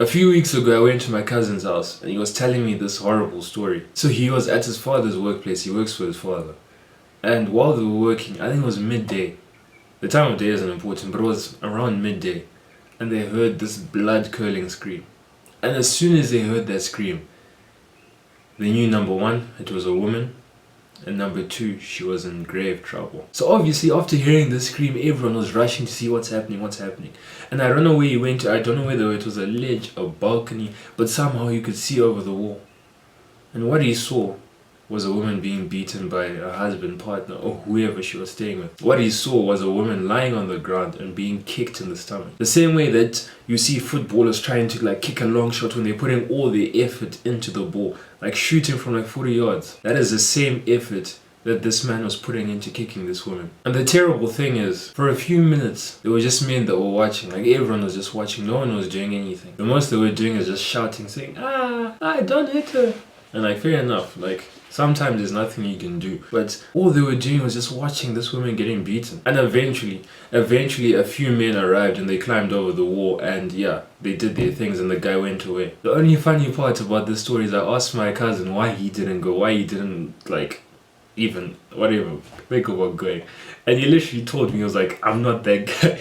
A few weeks ago, I went to my cousin's house and he was telling me this horrible story. So he was at his father's workplace, he works for his father. And while they were working, I think it was midday. The time of day isn't important, but it was around midday. And they heard this blood-curdling scream. And as soon as they heard that scream, they knew, number one, it was a woman. And number two, she was in grave trouble. So obviously, after hearing the scream, everyone was rushing to see what's happening. And I don't know where he went to. I don't know whether it was a ledge, a balcony, but somehow you could see over the wall. And what he saw was a woman being beaten by a husband, partner, or whoever she was staying with. What he saw was a woman lying on the ground and being kicked in the stomach. The same way that you see footballers trying to kick a long shot when they're putting all their effort into the ball, like shooting from 40 yards. That is the same effort that this man was putting into kicking this woman. And the terrible thing is, for a few minutes, there were just men that were watching. Everyone was just watching. No one was doing anything. The most they were doing is just shouting, saying, don't hit her. And fair enough, sometimes there's nothing you can do. But all they were doing was just watching this woman getting beaten. And eventually a few men arrived and they climbed over the wall and they did their things and the guy went away. The only funny part about this story is I asked my cousin why he didn't go, why he didn't even whatever think about going. And he literally told me, he was like, I'm not that guy.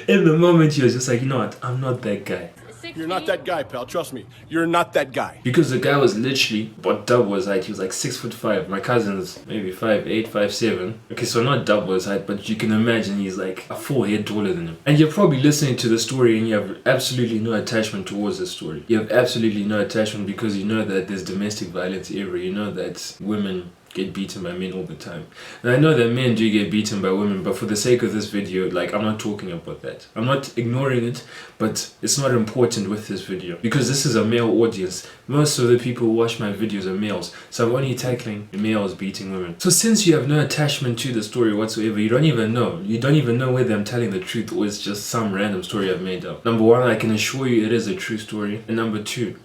In the moment he was just like, you know what, I'm not that guy. You're not that guy, pal. Trust me. You're not that guy. Because the guy was literally double his height. He was 6'5". My cousin's maybe 5'8", 5'7". Okay, so not double his height, but you can imagine he's a full head taller than him. And you're probably listening to the story and you have absolutely no attachment towards the story. You have absolutely no attachment because you know that there's domestic violence everywhere. You know that women get beaten by men all the time. And I know that men do get beaten by women, but for the sake of this video, I'm not talking about that. I'm not ignoring it, but it's not important with this video because this is a male audience. Most of the people who watch my videos are males, so I'm only tackling males beating women. So since you have no attachment to the story whatsoever, you don't even know whether I'm telling the truth or it's just some random story I've made up. Number one, I can assure you it is a true story. And number two,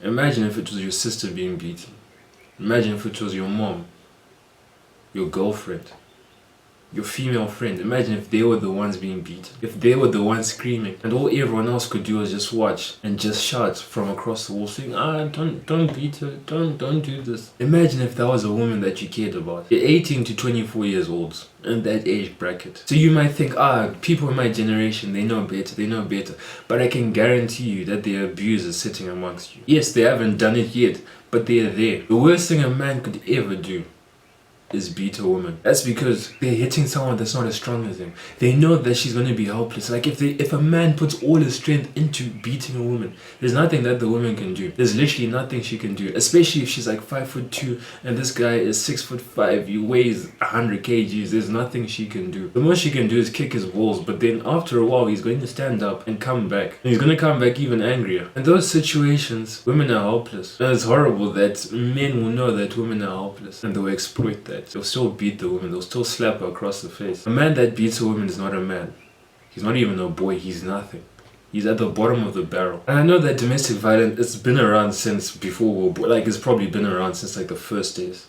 imagine if it was your sister being beaten. Imagine if it was your mom, your girlfriend, your female friend. Imagine if they were the ones being beaten, if they were the ones screaming, and all everyone else could do was just watch and just shout from across the wall saying, don't beat her, don't do this. Imagine if that was a woman that you cared about. You're 18 to 24 years old, in that age bracket. So you might think, people in my generation, they know better. But I can guarantee you that the abuse is sitting amongst you. Yes, they haven't done it yet, but they are there. The worst thing a man could ever do is beat a woman. That's because they're hitting someone that's not as strong as them. They know that she's going to be helpless. If a man puts all his strength into beating a woman, there's nothing that the woman can do. There's literally nothing she can do, especially if she's 5'2" and this guy is 6'5", he weighs 100 kgs. There's nothing she can do. The most she can do is kick his balls, but then after a while he's going to stand up and come back. And he's going to come back even angrier. In those situations, women are helpless. And it's horrible that men will know that women are helpless and they'll exploit that. They'll still beat the woman, they'll still slap her across the face. A man that beats a woman is not a man. He's not even a boy, he's nothing. He's at the bottom of the barrel. And I know that domestic violence, it's been around since before we were born. It's probably been around since the first days.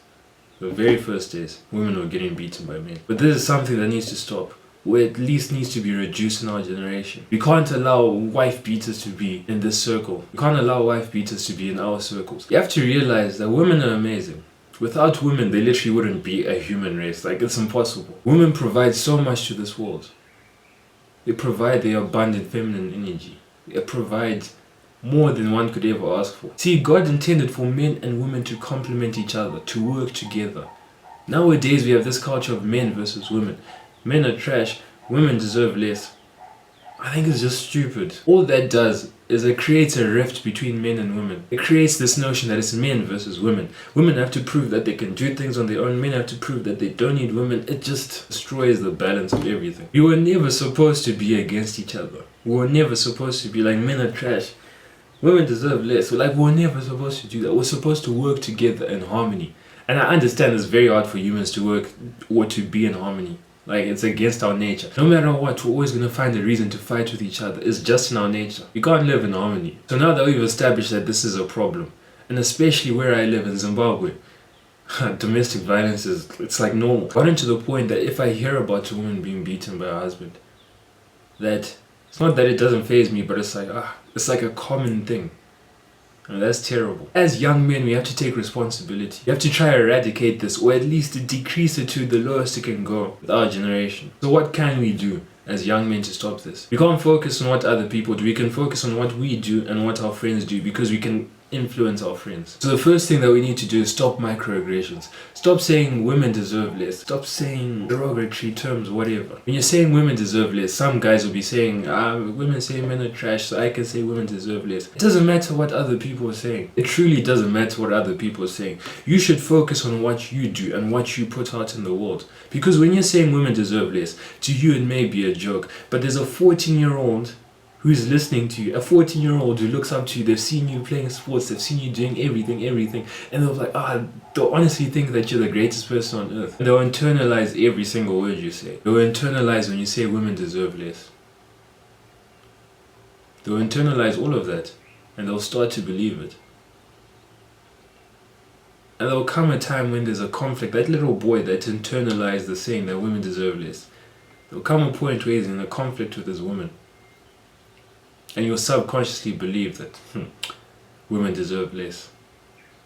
The very first days, women were getting beaten by men. But this is something that needs to stop, or at least needs to be reduced in our generation. We can't allow wife beaters to be in this circle. We can't allow wife beaters to be in our circles. You have to realize that women are amazing. Without women, they literally wouldn't be a human race. It's impossible. Women provide so much to this world. They provide their abundant feminine energy. They provide more than one could ever ask for. See, God intended for men and women to complement each other, to work together. Nowadays, we have this culture of men versus women. Men are trash, women deserve less. I think it's just stupid. All that does is it creates a rift between men and women. It creates this notion that it's men versus women. Women have to prove that they can do things on their own. Men have to prove that they don't need women. It just destroys the balance of everything. We were never supposed to be against each other. We were never supposed to be men are trash, women deserve less. We're never supposed to do that. We're supposed to work together in harmony. And I understand it's very hard for humans to work or to be in harmony. It's against our nature. No matter what, we're always going to find a reason to fight with each other. It's just in our nature. We can't live in harmony. So now that we've established that this is a problem, and especially where I live in Zimbabwe, domestic violence it's normal. Gotten to the point that if I hear about a woman being beaten by her husband, that it's not that it doesn't faze me, but it's It's like a common thing. And that's terrible. As young men, we have to take responsibility. We have to try to eradicate this, or at least decrease it to the lowest it can go with our generation. So what can we do as young men to stop this? We can't focus on what other people do. We can focus on what we do and what our friends do, because we can influence our friends. So the first thing that we need to do is stop microaggressions. Stop saying women deserve less. Stop saying derogatory terms, whatever. When you're saying women deserve less, some guys will be saying, women say men are trash, so I can say women deserve less. It doesn't matter what other people are saying. It truly doesn't matter what other people are saying. You should focus on what you do and what you put out in the world. Because when you're saying women deserve less, to you it may be a joke, but there's a 14-year-old who's listening to you, a 14-year-old who looks up to you. They've seen you playing sports, they've seen you doing everything, and they're like, they'll honestly think that you're the greatest person on earth. They'll internalize every single word you say. They'll internalize when you say women deserve less. They'll internalize all of that, and they'll start to believe it. And there'll come a time when there's a conflict. That little boy that internalized the saying that women deserve less, there'll come a point where he's in a conflict with his woman. And you'll subconsciously believe that women deserve less.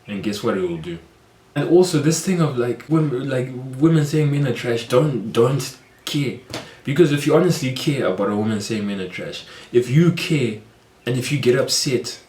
And guess what it will do? And also this thing of women saying men are trash, don't care. Because if you honestly care about a woman saying men are trash, if you care and if you get upset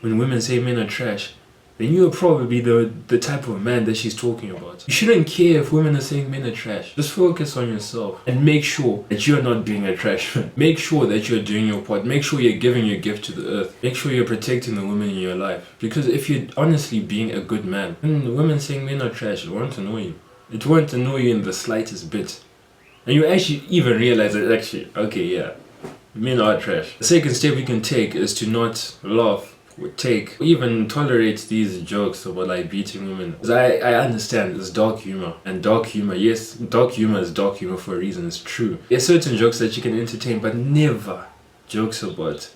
when women say men are trash, then you're probably the type of man that she's talking about. You shouldn't care if women are saying men are trash. Just focus on yourself and make sure that you're not being a trash man. Make sure that you're doing your part. Make sure you're giving your gift to the earth. Make sure you're protecting the women in your life. Because if you're honestly being a good man, then the women saying men are trash, it won't annoy you. It won't annoy you in the slightest bit. And you actually even realize that actually, okay, yeah, men are trash. The second step we can take is to not laugh, take, or even tolerate these jokes about like beating women. Because I understand it's dark humor, and dark humor, yes, dark humor is dark humor for a reason, it's true. There's certain jokes that you can entertain, but never jokes about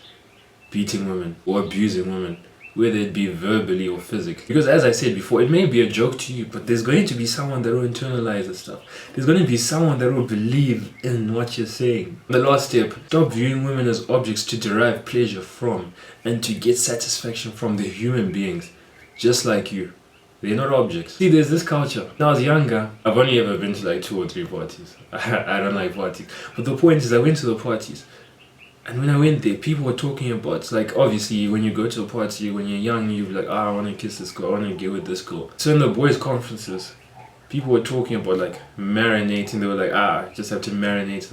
beating women or abusing women, whether it be verbally or physically. Because as I said before, it may be a joke to you, but there's going to be someone that will internalize the stuff. There's going to be someone that will believe in what you're saying. The last step, stop viewing women as objects to derive pleasure from and to get satisfaction from. The human beings, just like you. They're not objects. See, there's this culture. When I was younger, I've only ever been to like 2 or 3 parties. I don't like parties. But the point is, I went to the parties. And when I went there, people were talking about, like, obviously, when you go to a party, when you're young, you're like, I want to kiss this girl, I want to get with this girl. So in the boys' conferences, people were talking about, like, marinating. They were like, just have to marinate,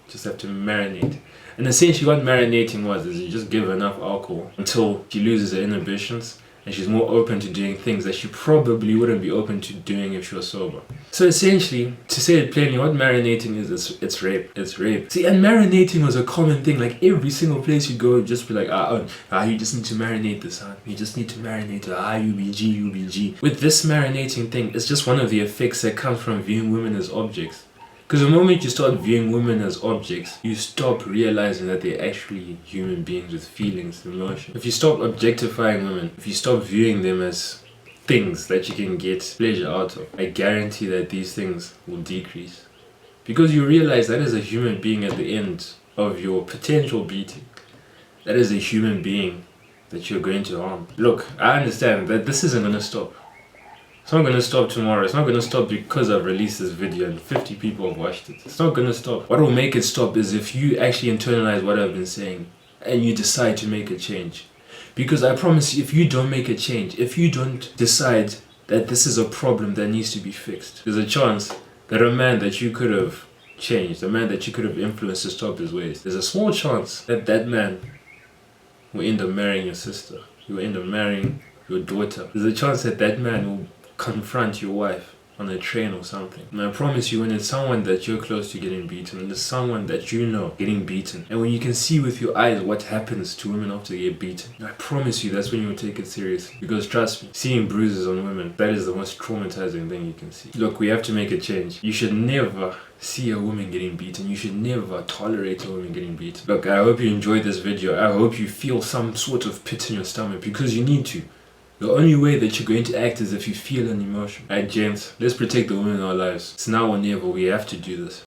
just have to marinate. And essentially what marinating was, is you just give her enough alcohol until she loses her inhibitions, and she's more open to doing things that she probably wouldn't be open to doing if she was sober. So essentially, to say it plainly, what marinating is, it's rape. It's rape. See, and marinating was a common thing. Like every single place you go, just be like, you just need to marinate this, you just need to marinate, UBG. With this marinating thing, it's just one of the effects that comes from viewing women as objects. Because the moment you start viewing women as objects, you stop realizing that they're actually human beings with feelings and emotions. If you stop objectifying women, if you stop viewing them as things that you can get pleasure out of, I guarantee that these things will decrease. Because you realize that is a human being at the end of your potential beating. That is a human being that you're going to harm. Look, I understand that this isn't going to stop. It's not going to stop tomorrow. It's not going to stop because I've released this video and 50 people have watched it. It's not going to stop. What will make it stop is if you actually internalize what I've been saying and you decide to make a change. Because I promise you, if you don't make a change, if you don't decide that this is a problem that needs to be fixed, there's a chance that a man that you could have changed, a man that you could have influenced to stop his ways, there's a small chance that that man will end up marrying your sister. He will end up marrying your daughter. There's a chance that that man will confront your wife on a train or something. And I promise you, when it's someone that you're close to getting beaten, when it's someone that you know getting beaten, and when you can see with your eyes what happens to women after they get beaten, I promise you that's when you will take it seriously. Because trust me, seeing bruises on women, that is the most traumatizing thing you can see. Look, we have to make a change. You should never see a woman getting beaten. You should never tolerate a woman getting beaten. Look, I hope you enjoyed this video. I hope you feel some sort of pit in your stomach, because you need to. The only way that you're going to act is if you feel an emotion. Alright, gents, let's protect the women in our lives. It's now or never. We have to do this.